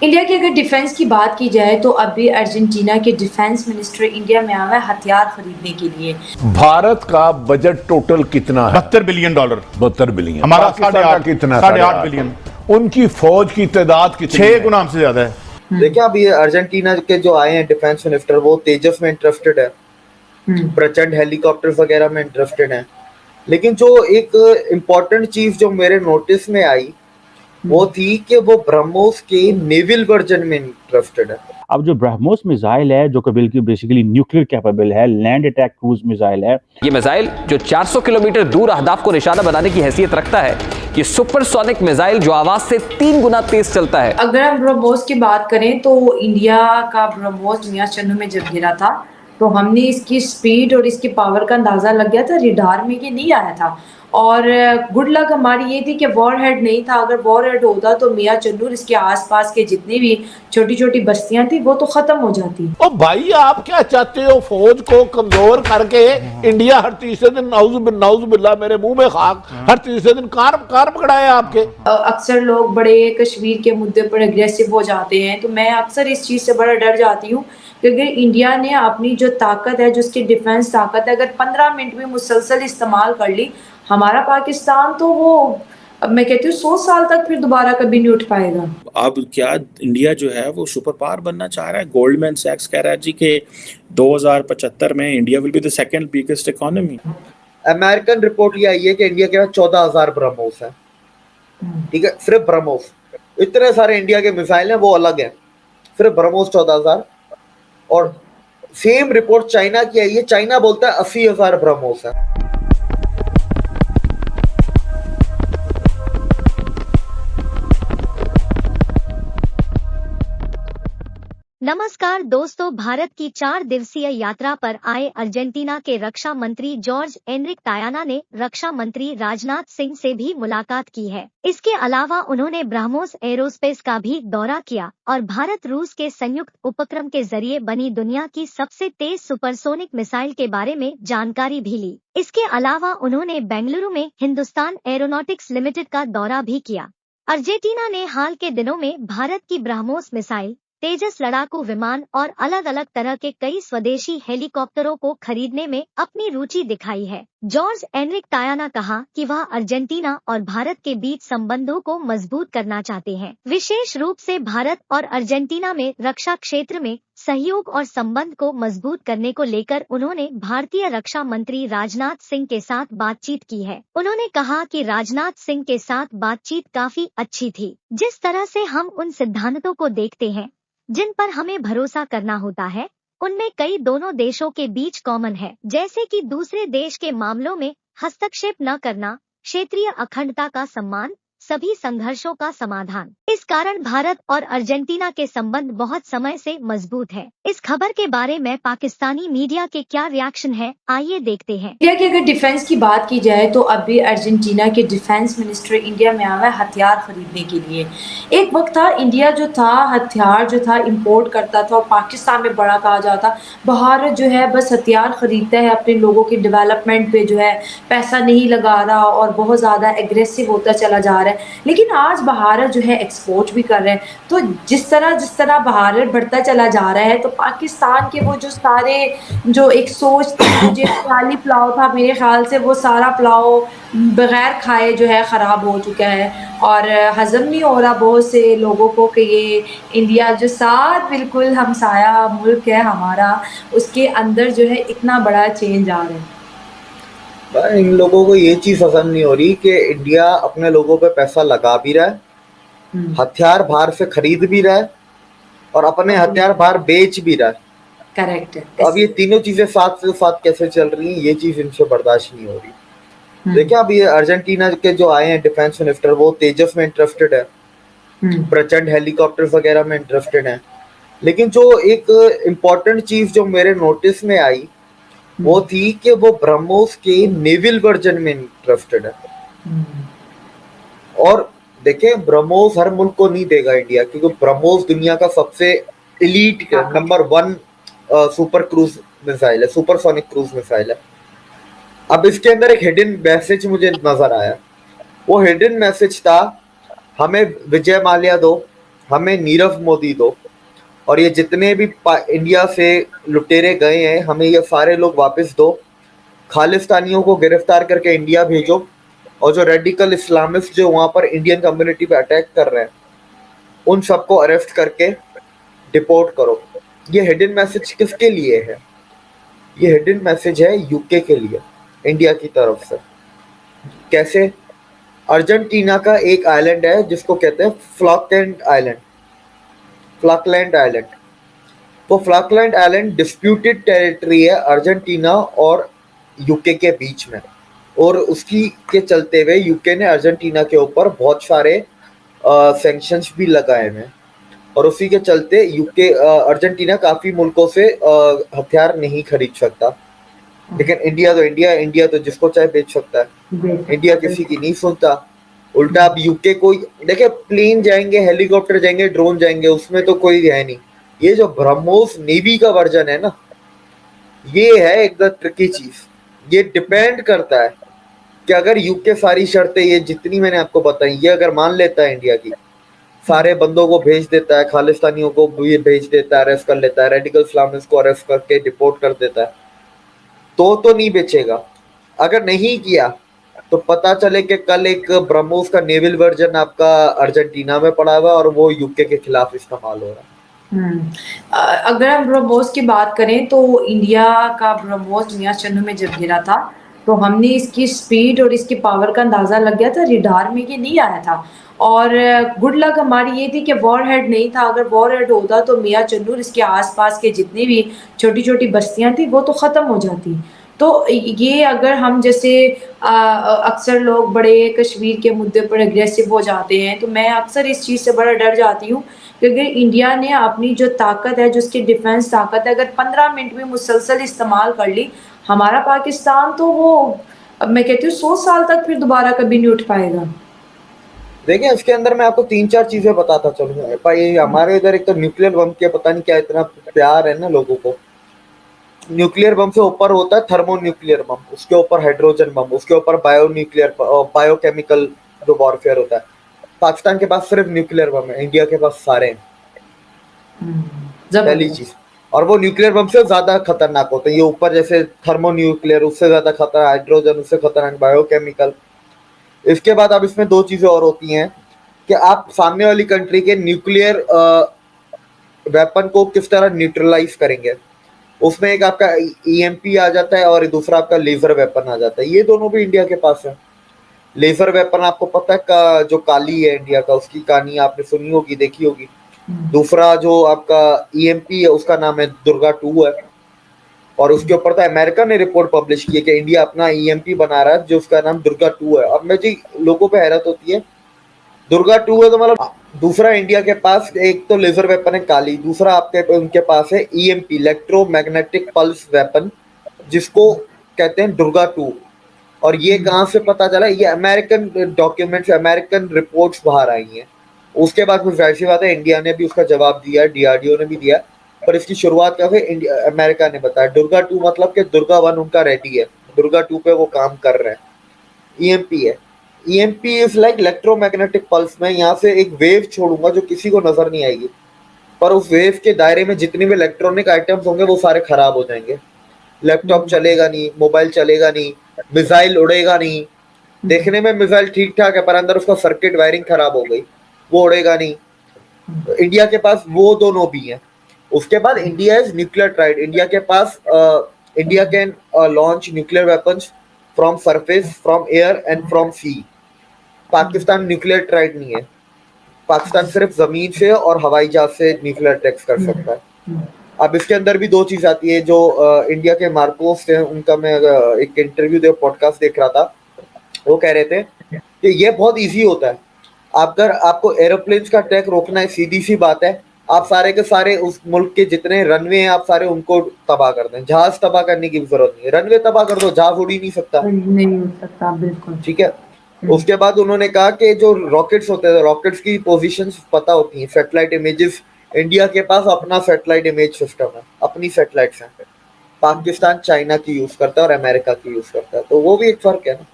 India की अगर defence की बात की जाए तो अभी अर्जेंटीना के डिफेंस मिनिस्टर इंडिया में आया है हथियार खरीदने के लिए। भारत का बजट टोटल कितना है? $72 बिलियन। 72 बिलियन। हमारा पाकिस्तान का कितना? 8.5 बिलियन। उनकी फौज की तादाद कितनी 6 है? गुना हमसे ज्यादा है। देखिए, अब ये अर्जेंटीना के जो आए हैं डिफेंस मिनिस्टर, वो तेजस में इंटरेस्टेड है, प्रचंड हेलीकॉप्टर वगैरह में इंटरेस्टेड है। लेकिन जो एक इम्पोर्टेंट चीज जो मेरे नोटिस में आई वो थी कि वो ब्रह्मोस के नेवल वर्जन में इंटरेस्टेड है। अब जो ब्रह्मोस मिसाइल है जो कि बेसिकली न्यूक्लियर कैपेबल है, लैंड अटैक क्रूज मिसाइल है। ये मिसाइल जो 400 किलोमीटर दूर अहदाफ को निशाना बनाने की हैसियत रखता है, ये सुपरसोनिक मिसाइल जो आवाज से 3 गुना तेज चलता है। अगर हम ब्रह्मोस की बात करें तो इंडिया का ब्रह्मोस मियां चंदू में जब गिरा था तो हमने इसकी स्पीड और इसकी पावर का अंदाजा लग गया था, रिडार में ये नहीं आया था। और गुड लक हमारी ये थी कि वॉर हेड नहीं था। अगर वॉर हेड होता तो मियां चंदूर इसके आसपास के जितनी भी छोटी छोटी बस्तियां थी वो तो खत्म हो जाती। ओ भाई, आप क्या चाहते हो? फौज को कमजोर करके इंडिया हर तीसरे दिन नाउज बिल्ला, मेरे मुंह में खाक, हर तीसरे दिन कार पकड़ाए आपके। अक्सर लोग बड़े कश्मीर के मुद्दे पर अग्रेसिव हो जाते हैं, तो मैं अक्सर इस चीज़ से बड़ा डर जाती हूँ क्योंकि इंडिया ने अपनी जो ताकत है, जो उसकी डिफेंस ताकत है, अगर 15 मिनट में मुसलसल इस्तेमाल कर ली, हमारा पाकिस्तान तो वो अब मैं कहती हूँ 100 साल तक फिर दोबारा कभी नहीं उठ पाएगा। अब क्या इंडिया जो है वो सुपर पावर बनना चाह रहा है? गोल्डमैन सैक्स कह रहा है जी कि 2075 में India will be the second biggest economy. American report ये आई है कि इंडिया के पास 14,000 ब्रह्मोस है। ठीक है, सिर्फ ब्रह्मोस। इतने सारे इंडिया के मिसाइल हैं वो अलग है, सिर्फ ब्रह्मोस 14,000। और सेम रिपोर्ट चाइना की आई है, चाइना बोलता है 80,000 ब्रह्मोस है। नमस्कार दोस्तों, भारत की 4 दिवसीय यात्रा पर आए अर्जेंटीना के रक्षा मंत्री जॉर्ज एनरिक तायाना ने रक्षा मंत्री राजनाथ सिंह से भी मुलाकात की है। इसके अलावा उन्होंने ब्रह्मोस एरोस्पेस का भी दौरा किया और भारत रूस के संयुक्त उपक्रम के जरिए बनी दुनिया की सबसे तेज सुपरसोनिक मिसाइल के बारे में जानकारी भी ली। इसके अलावा उन्होंने बेंगलुरु में हिंदुस्तान एरोनॉटिक्स लिमिटेड का दौरा भी किया। अर्जेंटीना ने हाल के दिनों में भारत की ब्रह्मोस मिसाइल, तेजस लड़ाकू विमान और अलग अलग तरह के कई स्वदेशी हेलीकॉप्टरों को खरीदने में अपनी रुचि दिखाई है। जॉर्ज एनरिक तायाना कहा कि वह अर्जेंटीना और भारत के बीच संबंधों को मजबूत करना चाहते हैं। विशेष रूप से भारत और अर्जेंटीना में रक्षा क्षेत्र में सहयोग और संबंध को मजबूत करने को लेकर उन्होंने भारतीय रक्षा मंत्री राजनाथ सिंह के साथ बातचीत की है। उन्होंने कहा कि राजनाथ सिंह के साथ बातचीत काफी अच्छी थी। जिस तरह से हम उन सिद्धांतों को देखते हैं जिन पर हमें भरोसा करना होता है, उनमें कई दोनों देशों के बीच कॉमन है, जैसे कि दूसरे देश के मामलों में हस्तक्षेप न करना, क्षेत्रीय अखंडता का सम्मान, सभी संघर्षों का समाधान। इस कारण भारत और अर्जेंटीना के संबंध बहुत समय से मजबूत है। इस खबर के बारे में पाकिस्तानी मीडिया के क्या रिएक्शन है, आइए देखते हैं। इंडिया की अगर डिफेंस की बात की जाए तो अभी अर्जेंटीना के डिफेंस मिनिस्टर इंडिया में आया है हथियार खरीदने के लिए। एक वक्त था इंडिया जो था हथियार जो था इंपोर्ट करता था और पाकिस्तान में बड़ा कहा जाता, भारत जो है बस हथियार खरीदता है, अपने लोगों के डेवलपमेंट पे जो है पैसा नहीं लगा रहा और बहुत ज़्यादा एग्रेसिव होता चला जा रहा है। लेकिन आज भारत जो है एक्सपोर्ट भी कर रहे हैं, तो जिस तरह भारत बढ़ता चला जा रहा है तो पाकिस्तान के वो जो सारे जो एक सोच थी, जो खाली पुलाव था, मेरे ख्याल से वो सारा पुलाव बगैर खाए जो है ख़राब हो चुका है और हज़म नहीं हो रहा बहुत से लोगों को कि ये इंडिया जो साथ बिल्कुल हमसाया मुल्क है हमारा, उसके अंदर जो है इतना बड़ा चेंज आ रहा है। इन लोगों को ये चीज पसंद नहीं हो रही कि इंडिया अपने लोगों पे पैसा लगा भी रहा है, हथियार बाहर से खरीद भी रहा है और अपने हथियार बाहर बेच भी रहा है। करेक्ट है। तो अब ये तीनों चीजें साथ से साथ कैसे चल रही हैं, ये चीज इनसे बर्दाश्त नहीं हो रही। देखिए, अब ये अर्जेंटीना के जो आए हैं डिफेंस मिनिस्टर, वो तेजस में इंटरेस्टेड है, प्रचंड हेलीकॉप्टर वगैरह में इंटरेस्टेड है। लेकिन जो एक इम्पोर्टेंट चीज जो मेरे नोटिस में आई वो थी कि वो ब्रह्मोस के नेवल वर्जन में इंटरेस्टेड है। और देखें, ब्रह्मोस हर मुल्क को नहीं देगा इंडिया, क्योंकि ब्रह्मोस दुनिया का सबसे elite number 1 super cruise missile है, सुपरसोनिक क्रूज मिसाइल है। अब इसके अंदर एक हिडन मैसेज मुझे नजर आया। वो हिडन मैसेज था, हमें विजय माल्या दो, हमें नीरव मोदी दो, और ये जितने भी इंडिया से लुटेरे गए हैं हमें ये सारे लोग वापस दो, खालिस्तानियों को गिरफ्तार करके इंडिया भेजो, और जो रेडिकल इस्लामिस्ट जो वहाँ पर इंडियन कम्युनिटी पे अटैक कर रहे हैं उन सबको अरेस्ट करके डिपोर्ट करो। ये हिडन मैसेज किसके लिए है? ये हिडन मैसेज है यूके के लिए, इंडिया की तरफ से। कैसे? अर्जेंटीना का एक आइलैंड है जिसको कहते हैं फ्लॉकलैंड आइलैंड, फ्लॉकलैंड आइलैंड। तो फ्लॉकलैंड आइलैंड डिस्प्यूटेड टेरिटरी है अर्जेंटीना और यूके के बीच में, और उसकी के चलते हुए यूके ने अर्जेंटीना के ऊपर बहुत सारे सैंक्शंस भी लगाए हैं, और उसी के चलते यूके अर्जेंटीना काफी मुल्कों से हथियार नहीं खरीद सकता। लेकिन इंडिया तो जिसको चाहे बेच सकता है। इंडिया किसी की नहीं सुनता। उल्टा अब यूके को देखिए, प्लेन जाएंगे, हेलीकॉप्टर जाएंगे, ड्रोन जाएंगे, उसमें तो कोई है नहीं। ये जो ब्रह्मोस नेवी का वर्जन है ना, ये है एकदम ट्रिकी चीज। ये डिपेंड करता है कि अगर यूके सारी शर्तें ये जितनी मैंने आपको बताई ये अगर मान लेता है, इंडिया की सारे बंदों को भेज देता है, खालिस्तानियों को भी भेज देता है, अरेस्ट कर लेता है, रेडिकल इस्लामिस्ट को अरेस्ट करके डिपोर्ट कर देता है, तो नहीं बेचेगा। अगर नहीं किया तो पता चले कि कल एक ब्रह्मोस का नेवल वर्जन आपका अर्जेंटीना में पड़ा हुआ और वो यूके के खिलाफ इस्तेमाल हो रहा है। अगर हम ब्रह्मोस की बात करें तो इंडिया का ब्रह्मोस मियां चन्नू में जब गिरा था तो हमने इसकी स्पीड और इसकी पावर का अंदाज़ा लग गया था रिडार में कि नहीं आया था। और गुड लक हमारी ये थी कि वॉर हेड नहीं था। अगर वॉर हेड होता तो मियां चन्नू इसके आसपास के जितनी भी छोटी छोटी बस्तियां थी वो तो ख़त्म हो जाती। तो ये अगर हम जैसे अक्सर लोग बड़े कश्मीर के मुद्दे पर अग्रेसिव हो जाते हैं, तो मैं अक्सर इस चीज़ से बड़ा डर जाती हूँ कि अगर इंडिया ने अपनी जो ताकत है, जो उसकी डिफेंस ताकत है, अगर 15 मिनट में मुसलसल इस्तेमाल कर ली, हमारा पाकिस्तान तो वो मैं कहती हूँ 100 साल तक फिर दोबारा कभी नहीं उठ पाएगा। देखिए, इसके अंदर मैं आपको 3-4 चीजें बताता चलूंगा भाई। हमारे इधर एक तो न्यूक्लियर बम के पता नहीं क्या इतना प्यार है ना लोगों को। न्यूक्लियर बम से ऊपर होता है थर्मो न्यूक्लियर बम, उसके ऊपर हाइड्रोजन बम, उसके ऊपर बायोकेमिकल जो वॉरफेयर होता है। पाकिस्तान के पास सिर्फ न्यूक्लियर बम है, इंडिया के पास सारे हैं। पहली चीज, और वो न्यूक्लियर बम से ज्यादा खतरनाक होते हैं। ये ऊपर जैसे थर्मो न्यूक्लियर उससे ज्यादा खतरनाक, हाइड्रोजन उससे खतरनाक, बायोकेमिकल। इसके बाद अब इसमें 2 चीजें और होती हैं कि आप सामने वाली कंट्री के न्यूक्लियर वेपन को किस तरह न्यूट्रलाइज करेंगे। उसमें एक आपका ईएमपी आ जाता है और दूसरा आपका लेजर वेपन आ जाता है। ये दोनों भी इंडिया के पास है। लेजर वेपन आपको पता है का जो काली है इंडिया का, उसकी कहानी आपने सुनी होगी, देखी होगी। दूसरा जो आपका ईएमपी है उसका नाम है दुर्गा 2 है, और उसके ऊपर तो अमेरिका ने रिपोर्ट पब्लिश की है कि इंडिया अपना ईएमपी बना रहा है जो उसका नाम दुर्गा 2 है। अब मैं जी लोगों पे हैरत होती है, दुर्गा 2 है तो मतलब दूसरा इंडिया के पास एक तो लेजर वेपन है काली, दूसरा आपके उनके पास है ईएमपी, इलेक्ट्रोमैग्नेटिक पल्स वेपन, जिसको कहते हैं दुर्गा 2। और ये कहाँ से पता चला? ये अमेरिकन डॉक्यूमेंट्स, अमेरिकन रिपोर्ट्स बाहर आई हैं। उसके बाद फिर जाहिर सी बात है इंडिया ने भी उसका जवाब दिया, डीआरडीओ ने भी दिया, पर इसकी शुरुआत कैसे अमेरिका ने बताया। दुर्गा 2 मतलब कि दुर्गा 1 उनका रेडी है, दुर्गा 2 पे वो काम कर रहे हैं। ईएमपी है, EMP is like electromagnetic pulse. में यहाँ से एक वेव छोड़ूंगा जो किसी को नजर नहीं आएगी, पर उस वेव के दायरे में जितने भी इलेक्ट्रॉनिक आइटम्स होंगे वो सारे खराब हो जाएंगे। लैपटॉप चलेगा नहीं, मोबाइल चलेगा नहीं, मिसाइल उड़ेगा नहीं। देखने में मिसाइल ठीक ठाक है पर अंदर उसका सर्किट वायरिंग खराब हो गई, वो उड़ेगा नहीं। तो इंडिया के पास वो दोनों भी हैं। उसके बाद India is nuclear triad. India के पास India can launch nuclear weapons from surface, from air and from sea. Pakistan nuclear triad नहीं है। पाकिस्तान सिर्फ जमीन से और हवाई जहाज से न्यूक्लियर अटैक्स कर सकता है। अब इसके अंदर भी 2 चीज आती है। जो इंडिया के मार्कोस थे उनका मैं एक इंटरव्यू पॉडकास्ट देख रहा था, वो कह रहे थे कि ये बहुत इजी होता है। अगर आपको एरोप्लेन्स का अटैक रोकना है, सीधी सी बात है, आप सारे के सारे उस मुल्क के जितने रनवे हैं आप सारे उनको तबाह कर दें। जहाज तबाह करने की जरूरत नहीं है, रनवे तबाह कर दो, जहाज उड़ ही नहीं सकता। नहीं हो सकता, बिल्कुल ठीक है। उसके बाद उन्होंने कहा कि जो रॉकेट्स होते हैं, रॉकेट्स की पोजीशंस पता होती हैं, सैटेलाइट इमेजेस। इंडिया के पास अपना सैटेलाइट इमेज सिस्टम है, अपनी सैटेलाइट्स हैं। पाकिस्तान चाइना की यूज करता है और अमेरिका की यूज करता है, तो वो भी एक फर्क है ना।